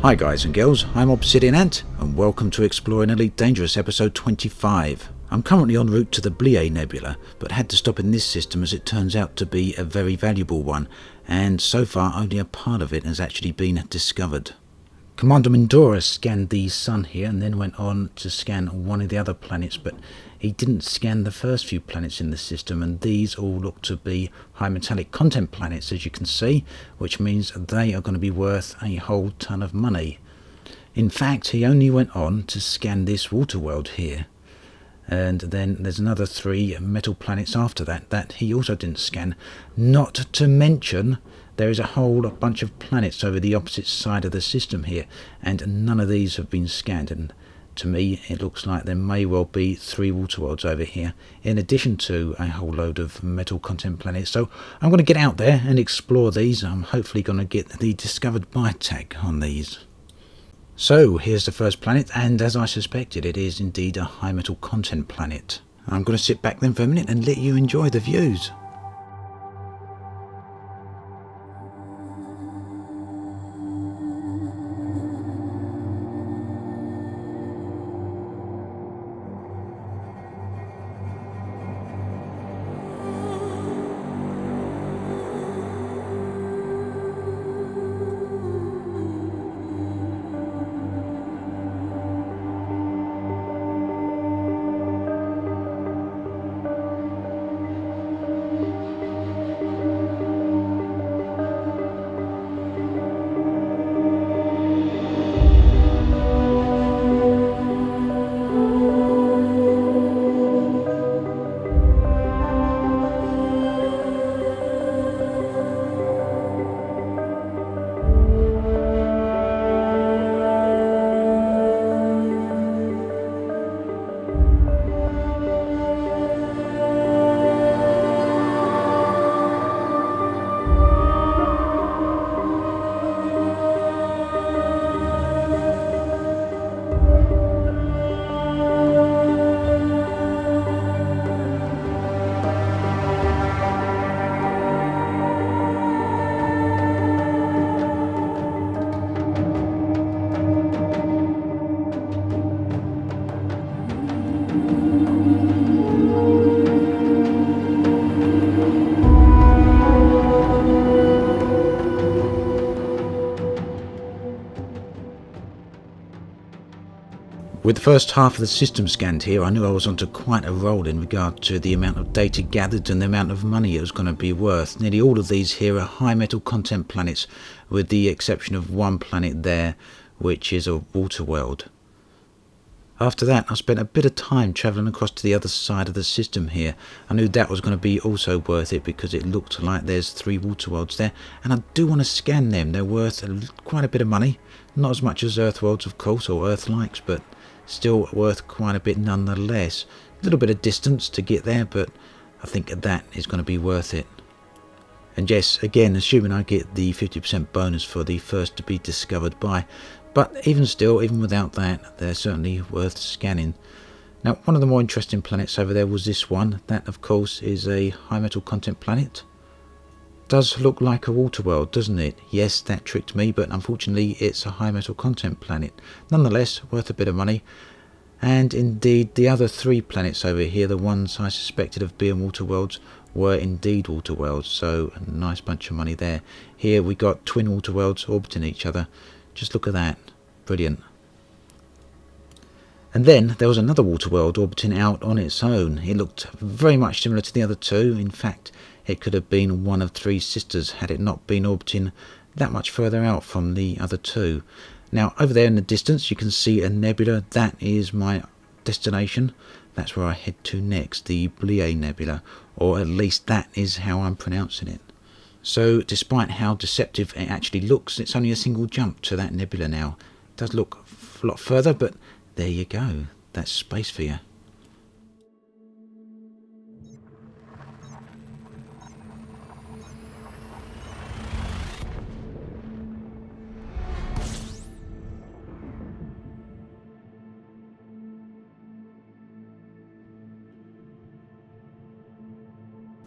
Hi guys and girls, I'm Obsidian Ant and welcome to Exploring Elite Dangerous episode 25. I'm currently en route to the Bleae Nebula, but had to stop in this system as it turns out to be a very valuable one, and so far only a part of it has actually been discovered. Commander Mindora scanned the sun here and then went on to scan one of the other planets, but he didn't scan the first few planets in the system, and these all look to be high metallic content planets, as you can see, which means they are going to be worth a whole ton of money. In fact, he only went on to scan this water world here, and then there's another 3 metal planets after that he also didn't scan, not to mention there is a whole bunch of planets over the opposite side of the system here, and none of these have been scanned, and to me it looks like there may well be 3 water worlds over here, in addition to a whole load of metal content planets. So I'm going to get out there and explore these. I'm hopefully going to get the discovered by tag on these. So here's the first planet, and as I suspected, it is indeed a high metal content planet. I'm going to sit back then for a minute and let you enjoy the views. With the first half of the system scanned here, I knew I was onto quite a roll in regard to the amount of data gathered and the amount of money it was going to be worth. Nearly all of these here are high metal content planets, with the exception of one planet there, which is a water world. After that, I spent a bit of time travelling across to the other side of the system here. I knew that was going to be also worth it because it looked like there's 3 water worlds there, and I do want to scan them. They're worth quite a bit of money. Not as much as Earth worlds, of course, or Earth-likes, but still worth quite a bit nonetheless. A little bit of distance to get there, but I think that is going to be worth it. And yes, again, assuming I get the 50% bonus for the first to be discovered by. But even still, even without that, they're certainly worth scanning. Now, one of the more interesting planets over there was this one. That, of course, is a high metal content planet. Does look like a water world, doesn't it? Yes, that tricked me, but unfortunately it's a high metal content planet. Nonetheless, worth a bit of money. And indeed, the other 3 planets over here, the ones I suspected of being water worlds, were indeed water worlds, so a nice bunch of money there. Here we got twin water worlds orbiting each other. Just look at that. Brilliant. And then there was another water world orbiting out on its own. It looked very much similar to the other 2. In fact, it could have been one of 3 sisters had it not been orbiting that much further out from the other 2. Now, over there in the distance, you can see a nebula. That is my destination. That's where I head to next, the Bleae Nebula, or at least that is how I'm pronouncing it. So, despite how deceptive it actually looks, it's only a single jump to that nebula now. It does look a lot further, but there you go. That's space for you.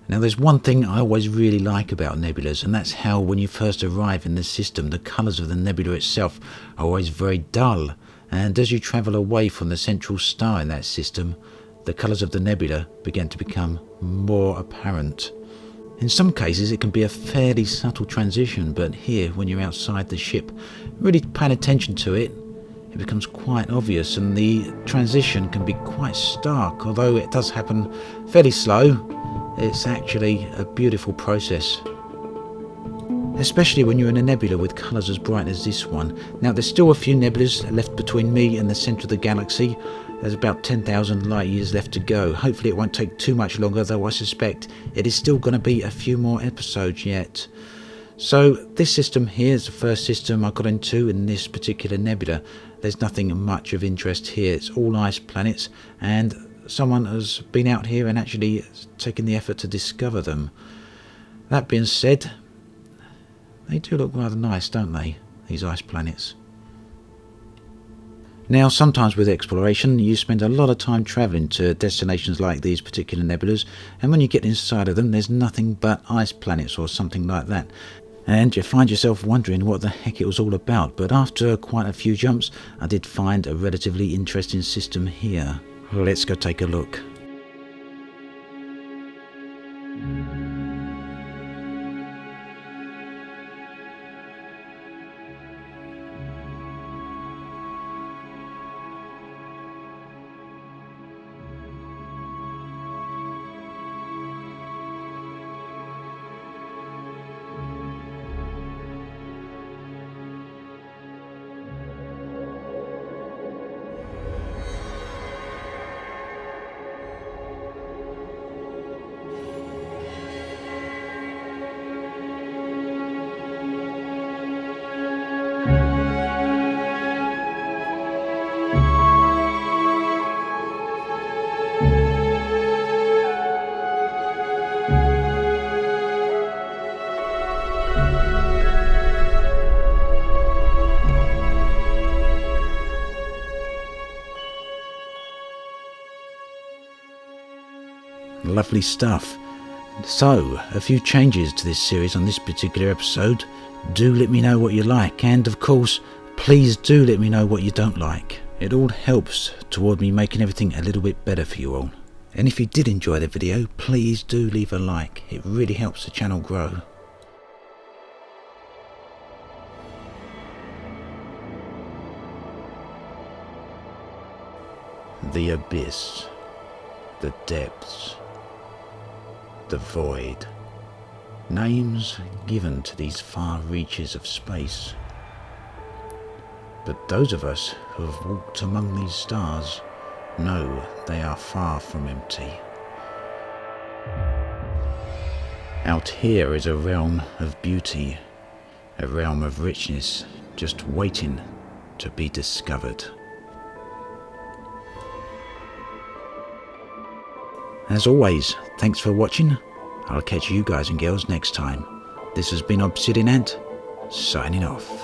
Now there's one thing I always really like about nebulas, and that's how when you first arrive in the system, the colours of the nebula itself are always very dull, and as you travel away from the central star in that system, the colours of the nebula begin to become more apparent. In some cases it can be a fairly subtle transition, but here when you're outside the ship, really paying attention to it, it becomes quite obvious, and the transition can be quite stark. Although it does happen fairly slow, it's actually a beautiful process, especially when you're in a nebula with colours as bright as this one. Now there's still a few nebulas left between me and the centre of the galaxy. There's about 10,000 light years left to go. Hopefully it won't take too much longer, though I suspect it is still going to be a few more episodes yet. So this system here is the first system I got into in this particular nebula. There's nothing much of interest here. It's all ice planets, and someone has been out here and actually taken the effort to discover them. That being said, they do look rather nice, don't they, these ice planets? Now sometimes with exploration you spend a lot of time travelling to destinations like these particular nebulas, and when you get inside of them there's nothing but ice planets or something like that, and you find yourself wondering what the heck it was all about. But after quite a few jumps I did find a relatively interesting system here. Let's go take a look. Lovely stuff. So, a few changes to this series on this particular episode. Do let me know what you like, and of course, please do let me know what you don't like. It all helps toward me making everything a little bit better for you all. And if you did enjoy the video, please do leave a like. It really helps the channel grow. The abyss, the depths, the void. Names given to these far reaches of space. But those of us who have walked among these stars know they are far from empty. Out here is a realm of beauty, a realm of richness, just waiting to be discovered. As always, thanks for watching. I'll catch you guys and girls next time. This has been Obsidian Ant, signing off.